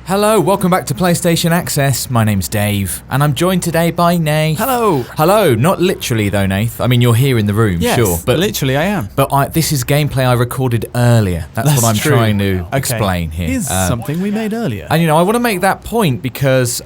Hello, welcome back to PlayStation Access. My name's Dave, and I'm joined today by Nath. Hello. Hello, not literally though, Nath. I mean, you're here in the room, Yes, sure. but literally I am. But this is gameplay I recorded earlier. That's what I'm true. trying to explain here. Here's something we made earlier. And I want to make that point because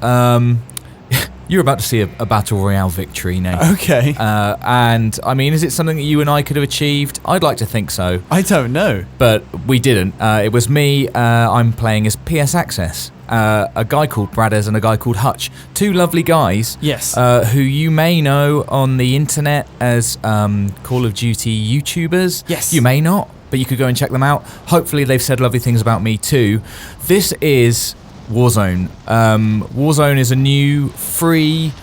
you're about to see a Battle Royale victory, Nath. Okay. And, I mean, is it something that you and I could have achieved? I'd like to think so. I don't know. But we didn't. It was me. I'm playing as PS Access. A guy called Bradders and a guy called Hutch. Two lovely guys. Yes. Who you may know on the internet as Call of Duty YouTubers. Yes. You may not, but you could go and check them out. Hopefully they've said lovely things about me too. This is Warzone. Warzone is a new free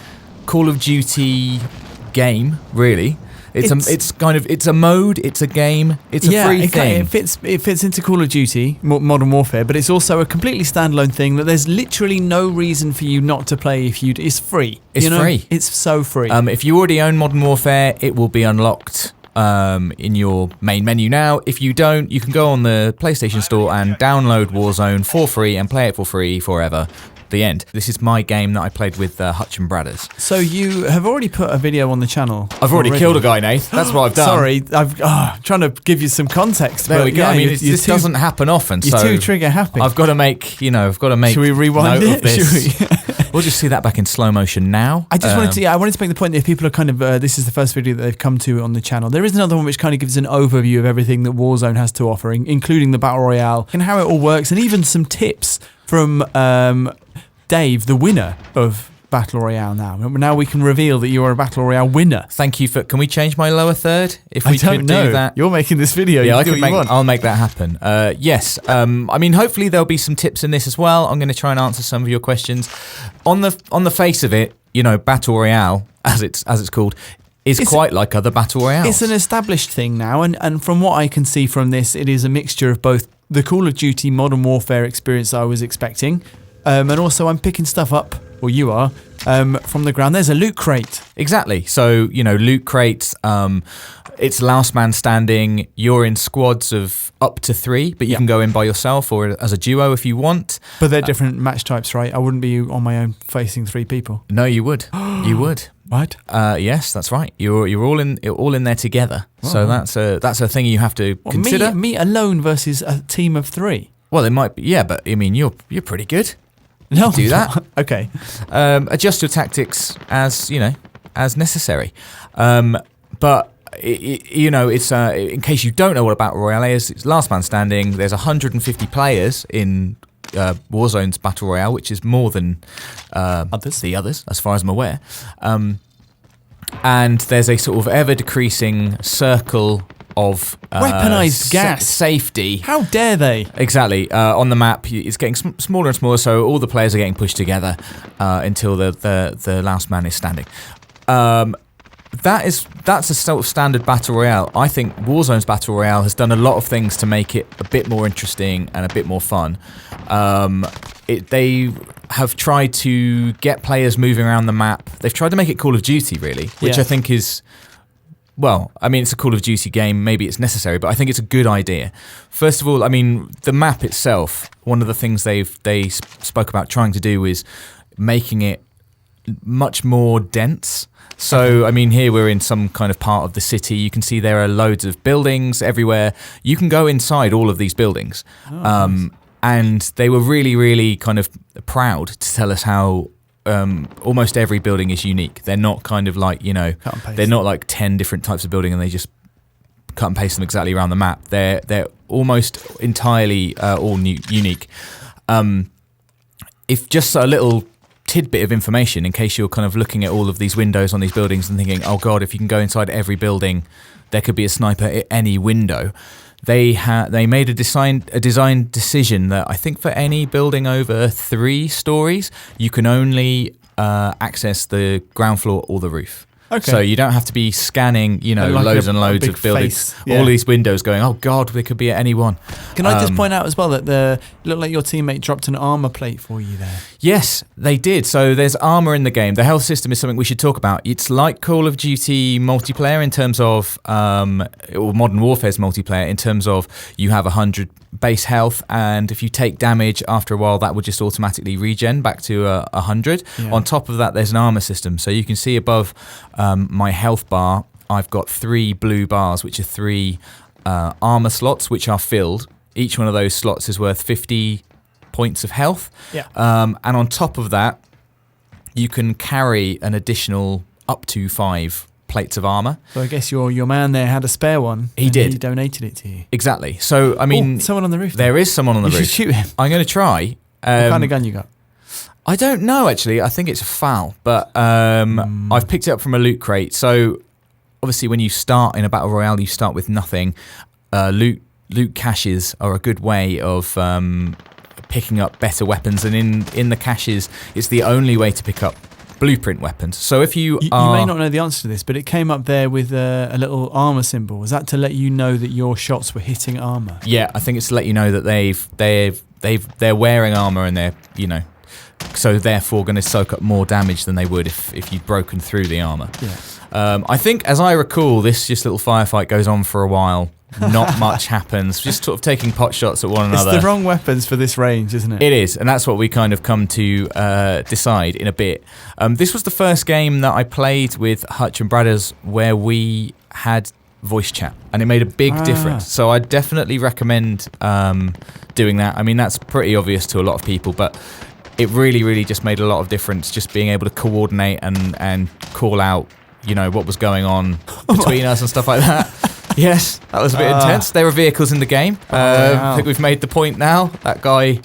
Call of Duty game, really. It's a mode, it's a game, it's a free thing. It fits into Call of Duty, Modern Warfare, but it's also a completely standalone thing that there's literally no reason for you not to play if you. It's free. It's free. It's so free. If you already own Modern Warfare, it will be unlocked in your main menu now. If you don't, you can go on the PlayStation Store and download Warzone for free and play it for free forever. The end. This is my game that I played with Hutch and Bradders. So you have already put a video on the channel. I've already killed a guy, Nath. That's what I've done. Sorry, I'm trying to give you some context. There we go. Yeah, I mean, this doesn't happen often. You're so too trigger happy. I've got to make. Should we rewind note it? of this. We'll just see that back in slow motion now. I wanted to make the point that if people are kind of this is the first video that they've come to on the channel. There is another one which kind of gives an overview of everything that Warzone has to offer, including the Battle Royale and how it all works, and even some tips from Dave, the winner of Battle Royale now. Now we can reveal that you are a Battle Royale winner. Thank you for. Can we change my lower third? If we do that. You're making this video. Yeah, you I'll make that happen. Yes. I mean, hopefully there'll be some tips in this as well. I'm going to try and answer some of your questions. On the face of it, Battle Royale, as it's called, is quite like other Battle Royales. It's an established thing now, and from what I can see from this, it is a mixture of both the Call of Duty Modern Warfare experience I was expecting. And also I'm picking stuff up, or you are, from the ground. There's a loot crate. Exactly. So, loot crates, it's last man standing. You're in squads of up to 3, but you can go in by yourself or as a duo if you want. But they're different match types, right? I wouldn't be on my own facing 3 people. No, you would. You would. What? Yes, that's right. You're all in there together. Oh. So that's a thing you have to consider. Me alone versus a team of 3. Well, it might be, yeah, but I mean, you're pretty good. No, do that. Okay. Adjust your tactics as necessary. But it's in case you don't know what a Battle Royale is, it's last man standing. There's 150 players in Warzone's Battle Royale, which is more than the others, as far as I'm aware. And there's a sort of ever decreasing circle of weaponized gas safety. How dare they? Exactly. On the map, it's getting smaller and smaller, so all the players are getting pushed together until the last man is standing. That's a sort of standard Battle Royale. I think Warzone's Battle Royale has done a lot of things to make it a bit more interesting and a bit more fun. They have tried to get players moving around the map. They've tried to make it Call of Duty, really, which I think is... Well, I mean, it's a Call of Duty game. Maybe it's necessary, but I think it's a good idea. First of all, I mean, the map itself, one of the things they spoke about trying to do is making it much more dense. So, I mean, here we're in some kind of part of the city. You can see there are loads of buildings everywhere. You can go inside all of these buildings. Nice. And they were really, really kind of proud to tell us how almost every building is unique. They're not kind of like, they're not like 10 different types of building and they just cut and paste them exactly around the map. They're almost entirely all unique. If just a little tidbit of information in case you're kind of looking at all of these windows on these buildings and thinking, oh God, if you can go inside every building, there could be a sniper at any window. They made a design decision that I think for any building over 3 stories, you can only access the ground floor or the roof. Okay. So you don't have to be scanning, Like loads and a loads big of buildings, face. Yeah. all these windows going, oh God, they could be at any one. Can I just point out as well that it looked like your teammate dropped an armor plate for you there? Yes, they did. So there's armor in the game. The health system is something we should talk about. It's like Call of Duty multiplayer in terms of, or Modern Warfare's multiplayer in terms of you have 100 base health, and if you take damage after a while, that would just automatically regen back to 100. Yeah. On top of that, there's an armor system. So you can see above my health bar, I've got 3 blue bars, which are 3 armor slots, which are filled. Each one of those slots is worth 50 points of health. Yeah. And on top of that, you can carry an additional up to 5 plates of armor. So I guess your man there had a spare one. He did. He donated it to you. Exactly. So, I mean... someone on the roof. There is someone on the you roof. should shoot him. I'm going to try. What kind of gun you got? I don't know, actually. I think it's a foul. But I've picked it up from a loot crate. So, obviously, when you start in a Battle Royale, you start with nothing. Loot caches are a good way of picking up better weapons. And in the caches, it's the only way to pick up blueprint weapons. So if you may not know the answer to this, but it came up there with a little armor symbol. Was that to let you know that your shots were hitting armor? Yeah, I think it's to let you know that they're wearing armor and they're so therefore going to soak up more damage than they would if you'd broken through the armor. Yeah. I think, as I recall, this just little firefight goes on for a while. Not much happens. Just sort of taking pot shots at one another. It's the wrong weapons for this range, isn't it? It is, and that's what we kind of come to decide in a bit. This was the first game that I played with Hutch and Bradders where we had voice chat, and it made a big difference. So I definitely recommend doing that. I mean, that's pretty obvious to a lot of people, but it really, really just made a lot of difference, just being able to coordinate and call out, what was going on between us and stuff like that. Yes, that was a bit intense. There are vehicles in the game. I think we've made the point now. That guy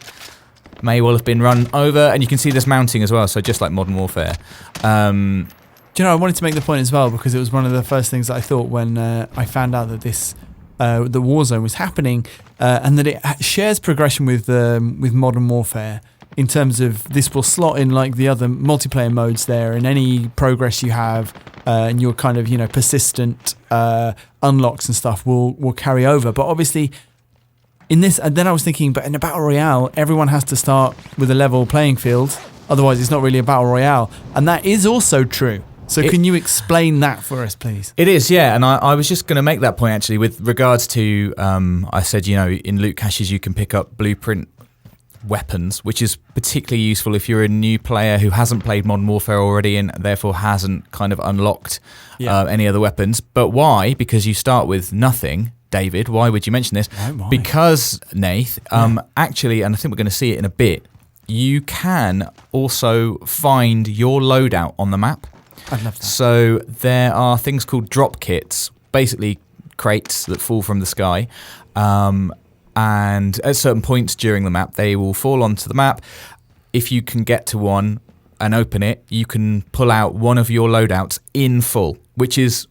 may well have been run over, and you can see this mounting as well, so just like Modern Warfare. Do you know, I wanted to make the point as well because it was one of the first things that I thought when I found out that the Warzone was happening, and that it shares progression with Modern Warfare in terms of this will slot in like the other multiplayer modes there, and any progress you have and your kind of persistent unlocks and stuff will carry over. But obviously in this, and then I was thinking, but in a Battle Royale, everyone has to start with a level playing field, otherwise it's not really a Battle Royale, and that is also true. So can you explain that for us, please? It is, yeah, and I was just going to make that point actually with regards to, I said, in loot caches you can pick up blueprint weapons, which is particularly useful if you're a new player who hasn't played Modern Warfare already and therefore hasn't kind of unlocked any other weapons. But why? Because you start with nothing. David, why would you mention this? Why? Because, Nath, actually, and I think we're going to see it in a bit, you can also find your loadout on the map. I'd love that. So there are things called drop kits, basically crates that fall from the sky. And at certain points during the map, they will fall onto the map. If you can get to one and open it, you can pull out one of your loadouts in full, which is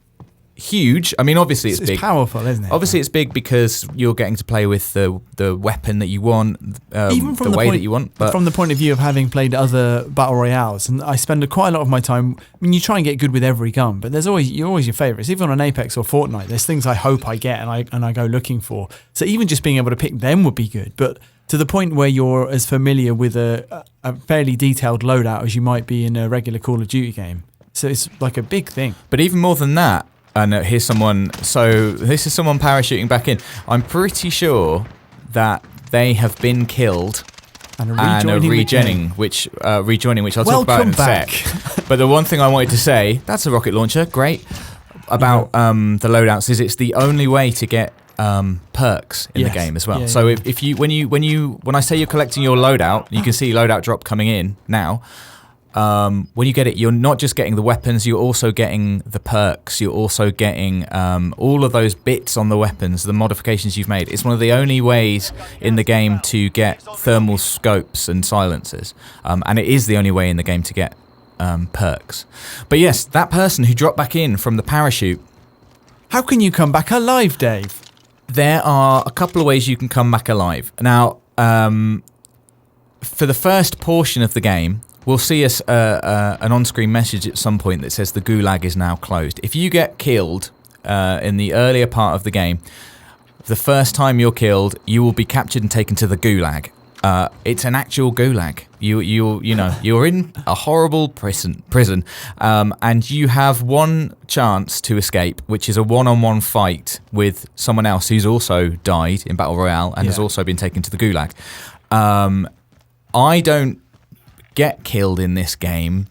huge. I mean, obviously it's big. It's powerful, isn't it? Obviously it's big because you're getting to play with the weapon that you want, even from the way that you want. But from the point of view of having played other Battle Royales, and I spend quite a lot of my time, I mean, you try and get good with every gun, but there's always your favourites. Even on Apex or Fortnite, there's things I hope I get and I go looking for. So even just being able to pick them would be good. But to the point where you're as familiar with a fairly detailed loadout as you might be in a regular Call of Duty game. So it's like a big thing. But even more than that, and here's someone, so this is someone parachuting back in. I'm pretty sure that they have been killed and are rejoining, which I'll talk about in a sec. But the one thing I wanted to say, that's a rocket launcher, great, about the loadouts is it's the only way to get perks in the game as well. Yeah, so if you when I say you're collecting your loadout, you can see loadout drop coming in now. When you get it, you're not just getting the weapons, you're also getting the perks, you're also getting all of those bits on the weapons, the modifications you've made. It's one of the only ways in the game to get thermal scopes and silencers, and it is the only way in the game to get perks. But yes, that person who dropped back in from the parachute. How can you come back alive, Dave? There are a couple of ways you can come back alive. Now, for the first portion of the game, we'll see an on-screen message at some point that says the gulag is now closed. If you get killed in the earlier part of the game, the first time you're killed, you will be captured and taken to the gulag. It's an actual gulag. You're in a horrible prison, and you have one chance to escape, which is a one-on-one fight with someone else who's also died in Battle Royale and has also been taken to the gulag. I don't get killed in this game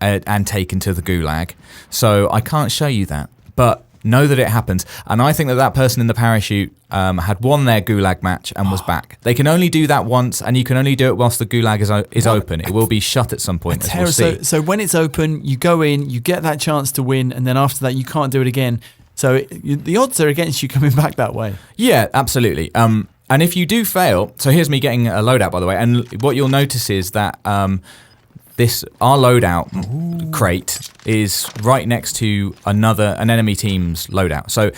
and taken to the gulag, so I can't show you that. But know that it happens, and I think that person in the parachute had won their gulag match and was back. They can only do that once, and you can only do it whilst the gulag is open. It will be shut at some point. As we'll see. So when it's open, you go in, you get that chance to win, and then after that, you can't do it again. So the odds are against you coming back that way. Yeah, absolutely. And if you do fail, so here's me getting a loadout, by the way, and what you'll notice is that our loadout crate is right next to an enemy team's loadout. So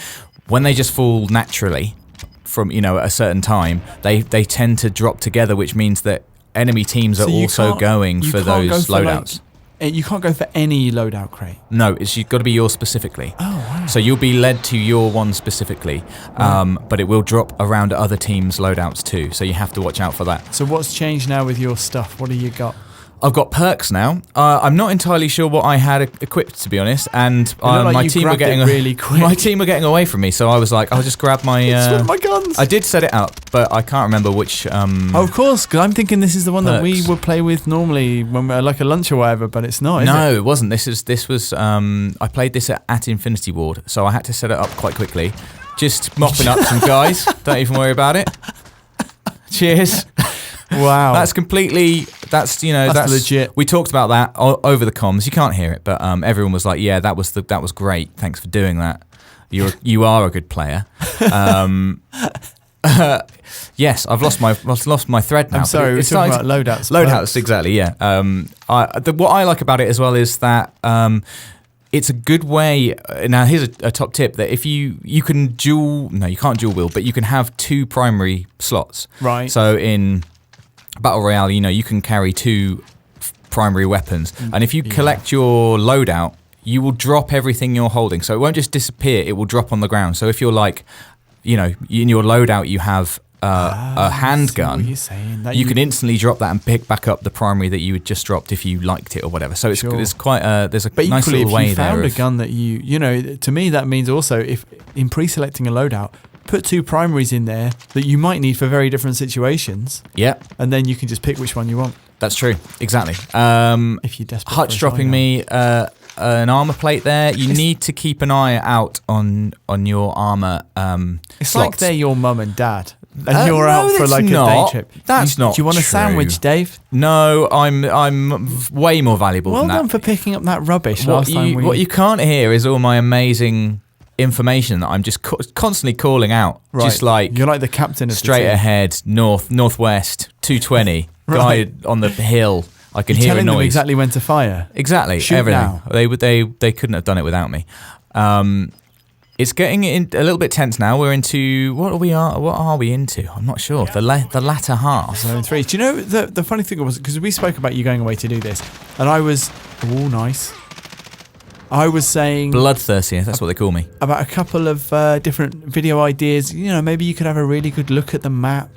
when they just fall naturally from at a certain time, they tend to drop together, which means that enemy teams are also going for those loadouts. You can't go for any loadout crate. No, you've got to be yours specifically. Oh, wow. So you'll be led to your one specifically, but it will drop around other teams' loadouts too. So you have to watch out for that. So what's changed now with your stuff? What do you got? I've got perks now. I'm not entirely sure what I had equipped, to be honest, and my team were getting really quick. My team were getting away from me, so I was like, I'll just grab my my guns. I did set it up, but I can't remember which. Of course, because I'm thinking this is the one that we would play with normally when we're like a lunch or whatever, but it's not. No, it wasn't. This was. I played this at Infinity Ward, so I had to set it up quite quickly. Just mopping up some guys. Don't even worry about it. Cheers. Wow, that's legit. We talked about that over the comms. You can't hear it, but everyone was like, "Yeah, that was great. Thanks for doing that. You are a good player." Yes, I've lost my thread now. I'm sorry, we're talking about loadouts. Loadouts, exactly. Yeah. What I like about it as well is that it's a good way. Now, here's a top tip: that if you can you can't dual wield, but you can have two primary slots. Right. So in Battle Royale, you can carry two primary weapons, and if you collect your loadout, you will drop everything you're holding. So it won't just disappear; it will drop on the ground. So if you're like, in your loadout you have a handgun, you can instantly drop that and pick back up the primary that you had just dropped if you liked it or whatever. So it's quite there's a nice little way there. But equally, if you found a gun that to me that means also if in pre-selecting a loadout, put two primaries in there that you might need for very different situations. Yeah. And then you can just pick which one you want. That's true. Exactly. If you're desperate. Hutch dropping me an armor plate there. You need to keep an eye out on your armor It's slots. like they're your mum and dad. And you're out for like a day trip. That's not Do you want a true. sandwich, Dave? No, I'm way more valuable than that. Well done for picking up that rubbish What you can't hear is all my amazing information that I'm just constantly calling out. Right. Just like you're like the captain of straight the team. ahead, northwest, 220, Right. guy on the hill. I can hear a telling noise. them exactly when to fire. Exactly, Shoot everything. now. They couldn't have done it without me. It's getting a little bit tense now. We're into what are we into? I'm not sure. The latter half. Zone 3. Do you know the funny thing was because we spoke about you going away to do this, and I was nice. I was saying Bloodthirsty. That's what they call me. About a couple of different video ideas. Maybe you could have a really good look at the map.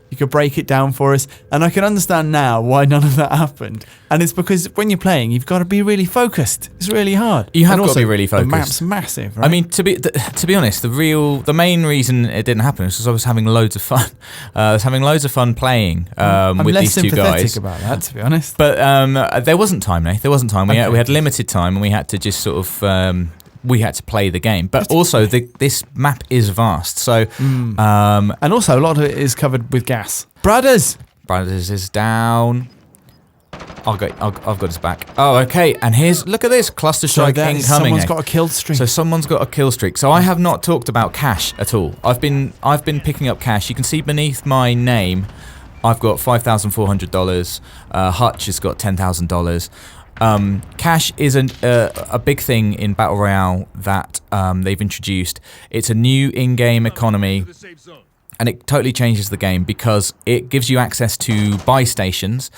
You could break it down for us. And I can understand now why none of that happened. And it's because when you're playing, you've got to be really focused. It's really hard. You have got to be really focused. The map's massive, right? I mean, to be honest, the main reason it didn't happen is because I was having loads of fun. I was having loads of fun playing with these two guys. I'm less sympathetic about that, to be honest. But there wasn't time, Nate. There wasn't time. We had limited time, and we had to just sort of... we had to play the game, but also this map is vast. So, and also a lot of it is covered with gas. Brothers is down. I've got his back. Oh, okay. And look at this cluster strike incoming. Someone's got a kill streak. So someone's got a kill streak. So I have not talked about cash at all. I've been picking up cash. You can see beneath my name, I've got $5,400. Hutch has got $10,000. Cash is a big thing in Battle Royale that they've introduced. It's a new in-game economy And it totally changes the game because it gives you access to buy stations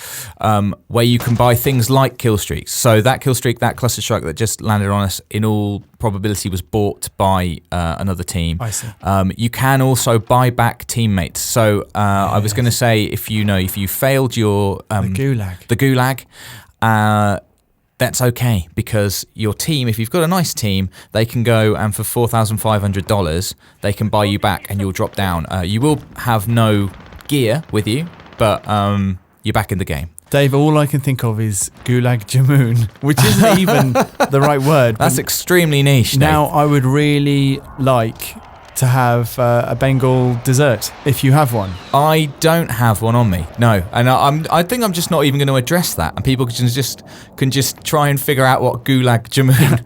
where you can buy things like kill streaks. So that kill streak, that cluster strike that just landed on us, in all probability was bought by another team. I see. You can also buy back teammates. So I was going to say, if you failed your the gulag, that's okay, because your team, if you've got a nice team, they can go and for $4,500, they can buy you back and you'll drop down. You will have no gear with you, but you're back in the game. Dave, all I can think of is Gulag Jamoon, which isn't even the right word. That's extremely niche. Now, I would really like to have a Bengal dessert, if you have one. I don't have one on me, no, and I think I'm just not even going to address that, and people can just try and figure out what Gulag Jamoon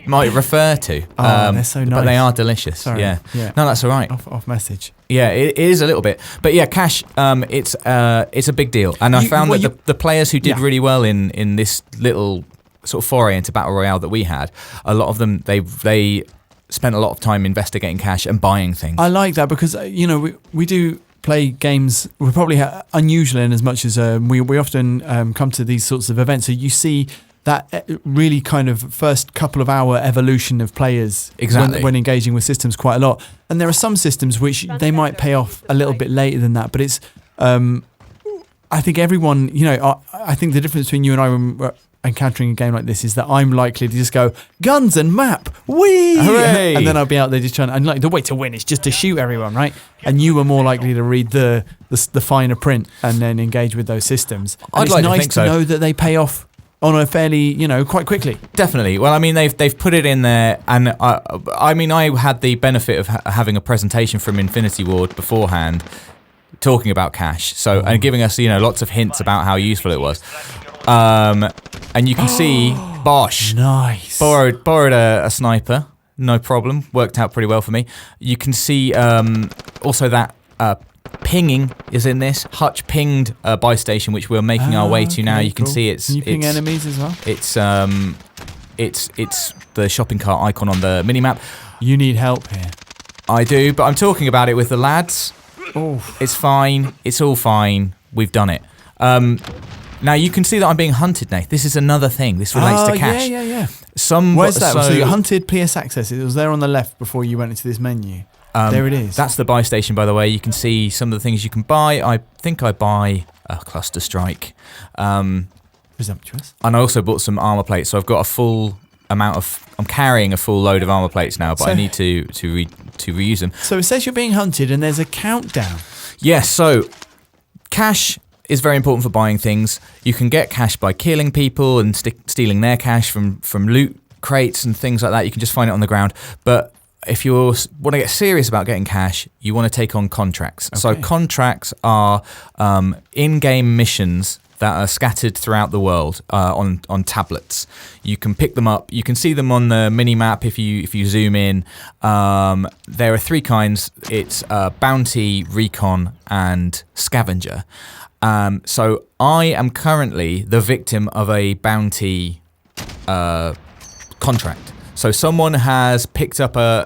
might refer to. They're so nice, but they are delicious. Sorry. Yeah, yeah. No, that's all right. Off message. Yeah, it is a little bit, but yeah, cash. It's a big deal, and I found that the players who did really well in this little sort of foray into battle royale that we had, a lot of them they spent a lot of time investigating cash and buying things. I like that because we do play games. We're probably unusual in as much as we often come to these sorts of events. So you see that really kind of first couple of hour evolution of players when engaging with systems quite a lot. And there are some systems which they might pay off a little bit later than that. But it's I think everyone, I think the difference between you and I when encountering a game like this is that I'm likely to just go guns and map, whee, hooray, and then I'll be out there just trying. And like the way to win is just to shoot everyone, right? And you were more likely to read the finer print and then engage with those systems. And it's nice to know that they pay off on a fairly, quite quickly. Definitely. Well, I mean, they've put it in there, and I had the benefit of having a presentation from Infinity Ward beforehand, talking about cash, and giving us lots of hints about how useful it was. And you can see, Bosh, nice, borrowed a sniper, no problem, worked out pretty well for me. You can see also that pinging is in this. Hutch pinged a buy station, which we're making our way to now. You can see it's. Can you ping enemies as well? It's the shopping cart icon on the minimap. You need help here. I do, but I'm talking about it with the lads. Oh, it's fine. It's all fine. We've done it. Now you can see that I'm being hunted, Nate. This is another thing. This relates to cash. Yeah. Where's that? So you hunted PS Access. It was there on the left before you went into this menu. There it is. That's the buy station, by the way. You can see some of the things you can buy. I think I buy a cluster strike. Presumptuous. And I also bought some armor plates. So I've got a full amount of. I'm carrying a full load of armor plates now, but I need to reuse them. So it says you're being hunted, and there's a countdown. Yes. So cash is very important for buying things. You can get cash by killing people and stealing their cash from loot crates and things like that. You can just find it on the ground. But if you want to get serious about getting cash, you want to take on contracts. Okay. So contracts are in-game missions that are scattered throughout the world on tablets. You can pick them up. You can see them on the mini-map if you zoom in. There are three kinds. It's bounty, recon, and scavenger. So I am currently the victim of a bounty contract. So someone has picked up a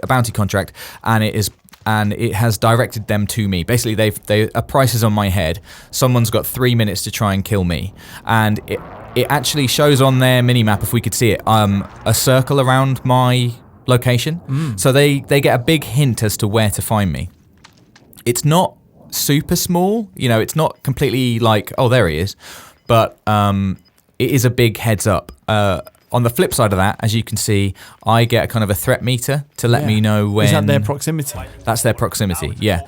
bounty contract, and it has directed them to me. Basically, a price is on my head. Someone's got 3 minutes to try and kill me, and it actually shows on their minimap, if we could see it, a circle around my location. So they get a big hint as to where to find me. It's not super small, it's not completely like, oh, there he is, but it is a big heads up. On the flip side of that, as you can see, I get a kind of a threat meter to let me know when. Is that their proximity? That's their proximity, yeah.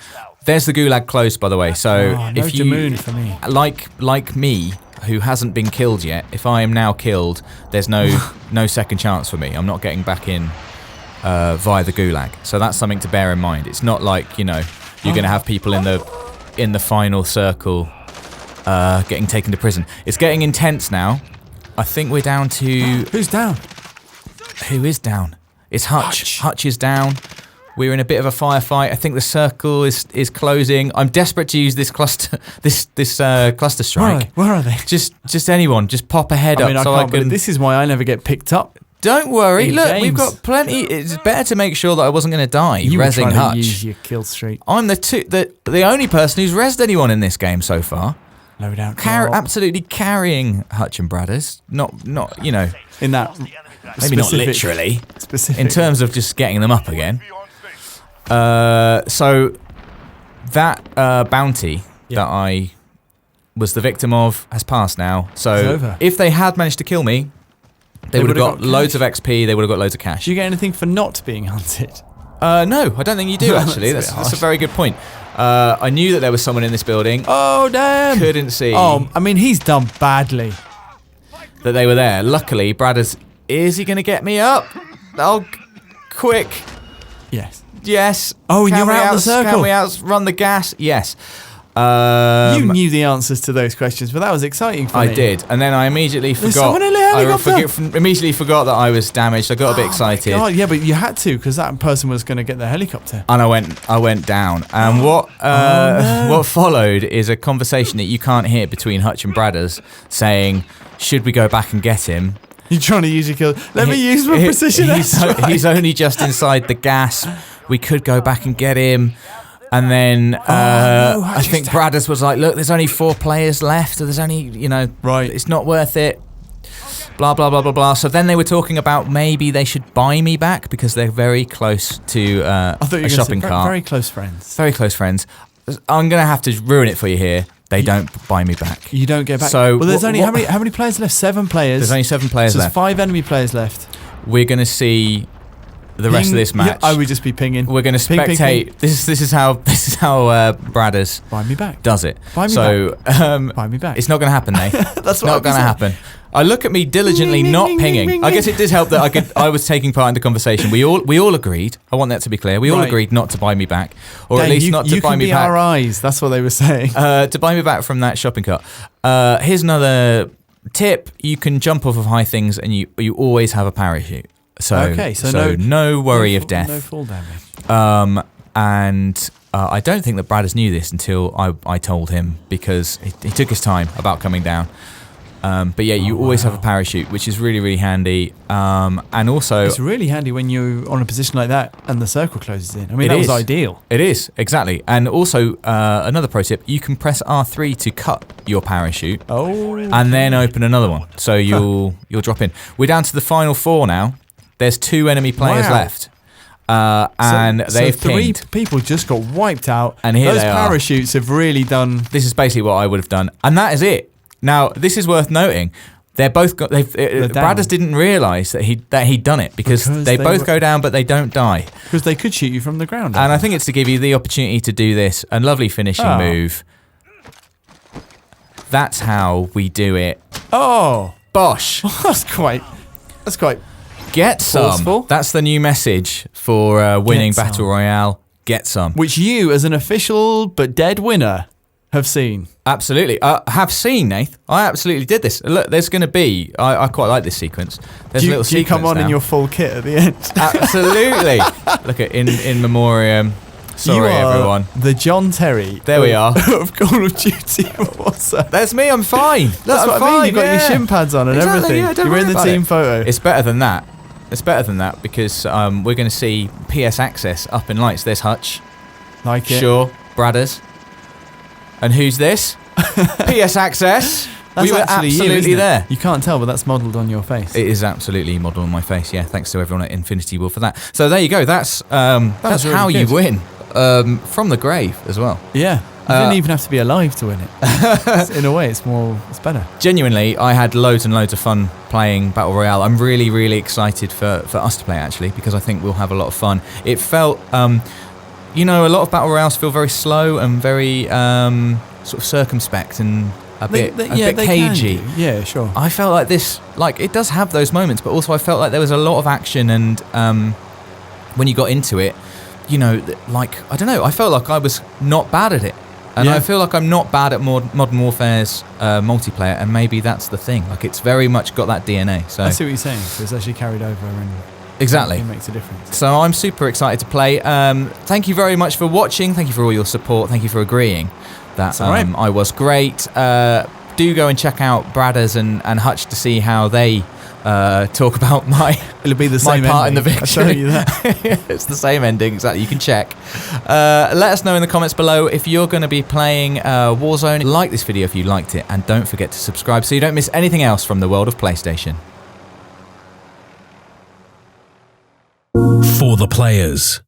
There's the gulag close, by the way. So if you, Jamoon for me. like me, who hasn't been killed yet, if I am now killed, there's no second chance for me. I'm not getting back in via the gulag. So that's something to bear in mind. It's not like you're going to have people in the final circle getting taken to prison. It's getting intense now. I think we're down to... Who's down? Who is down? It's Hutch. Hutch is down. We're in a bit of a firefight. I think the circle is closing. I'm desperate to use this cluster cluster strike. Where are they? Just anyone. Just pop a head up. I can't. This is why I never get picked up. Don't worry. In Look, games. we've got plenty. It's better to make sure that I wasn't going to die. You were Rezzing trying Hutch. to use your kill streak. I'm the only person who's rezzed anyone in this game so far. Load out. Absolutely carrying Hutch and Bradders. Not you know. In that. Maybe not literally. Specific. In terms of just getting them up again. So that bounty that I was the victim of has passed now. So if they had managed to kill me, they would have got loads of XP, they would have got loads of cash. Do you get anything for not being hunted? No, I don't think you do actually. That's a very good point. I knew that there was someone in this building. Oh, damn. Couldn't see Oh, I mean, he's done badly. that they were there. Luckily, Bradders, is he going to get me up? Oh, quick. Yes. Oh, and you're out of the circle. Can we outrun the gas? Yes. You knew the answers to those questions, but that was exciting for me. I did, and then I immediately forgot. someone in a helicopter. Immediately forgot that I was damaged. I got a bit excited, God, yeah, but you had to because that person was going to get the helicopter. and I went down. And what followed is a conversation that you can't hear between Hutch and Bradders, saying, "Should we go back and get him?" You're trying to use your kill. Let me use my precision airstrike. He's only just inside the gas. We could go back and get him. And then I think Bradders was like, look, there's only 4 players left. So there's only, Right. It's not worth it. Blah, blah, blah, blah, blah. So then they were talking about maybe they should buy me back because they're very close to a shopping cart. Very close friends. Very close friends. I'm going to have to ruin it for you here. They don't buy me back. You don't get back. So well, there's only how many players left? 7 players. There's only 7 players so left. There's 5 enemy players left. We're going to see the rest of this match. Yeah, I would just be pinging. We're going to spectate. Ping. This is how Bradders Buy me back. does it. Buy me back. Buy me back. It's not going to happen, Nate. That's what not going to happen. I look at me diligently not pinging. I guess it did help that I was taking part in the conversation. We all agreed. I want that to be clear. We all agreed not to buy me back, or at least not to buy me back. You can be our eyes. That's what they were saying. To buy me back from that shopping cart. Here's another tip: you can jump off of high things, and you always have a parachute. So no worry of death. No fall damage. And I don't think that Bradders knew this until I told him because he took his time about coming down. But yeah, you always have a parachute, which is really, really handy. And also, it's really handy when you're on a position like that and the circle closes in. I mean, that was ideal. It is, exactly. And also, another pro tip, you can press R3 to cut your parachute. Oh. And then open another one. So you'll drop in. We're down to the final 4 now. There's 2 enemy players left. And they've 3 pinged. people just got wiped out. And here those they are. parachutes have really done. This is basically what I would have done. And that is it. Now, this is worth noting. They're both got. Bradders didn't realise that he'd done it because they both go down, but they don't die. Because they could shoot you from the ground. And I think it's to give you the opportunity to do this. A lovely finishing move. That's how we do it. Oh, Bosh! that's quite. Get some. Forceful. That's the new message for winning Battle Royale. Get some. Which you, as an official but dead winner, have seen. Absolutely. Have seen, Nath. I absolutely did this. Look, there's going to be... I quite like this sequence. There's a little sequence you come on now. in your full kit at the end? Absolutely. Look at in memoriam. Sorry, you are everyone. The John Terry. There we are. Of Call of Duty Warzone. That's me. I'm fine. That's what I mean. You've got your shin pads on and everything. Yeah, you're in the team photo. It's better than that. It's better than that because we're going to see PS Access up in lights. There's Hutch. Like it. Sure. Bradders. And who's this? PS Access. That's we were absolutely you, there. You can't tell, but that's modelled on your face. It is absolutely modelled on my face. Yeah, thanks to everyone at Infinity War for that. So there you go. That's really how good. You win from the grave as well. Yeah. You didn't even have to be alive to win it. In a way, it's better. Genuinely, I had loads and loads of fun playing Battle Royale. I'm really, really excited for us to play actually because I think we'll have a lot of fun. It felt, a lot of Battle Royales feel very slow and very sort of circumspect and a bit cagey. Yeah, sure. I felt like this, it does have those moments, but also I felt like there was a lot of action and when you got into it, I don't know, I felt like I was not bad at it. And I feel like I'm not bad at Modern Warfare's multiplayer, and maybe that's the thing. It's very much got that DNA. So I see what you're saying. So it's actually carried over and exactly it makes a difference. So I'm super excited to play. Thank you very much for watching. Thank you for all your support. Thank you for agreeing that I was great. Do go and check out Bradders and Hutch to see how they talk about It'll be the same part ending. in the victory. I'll tell you that. It's the same ending, exactly. You can check. Let us know in the comments below if you're going to be playing Warzone. Like this video if you liked it, and don't forget to subscribe so you don't miss anything else from the world of PlayStation. For the players.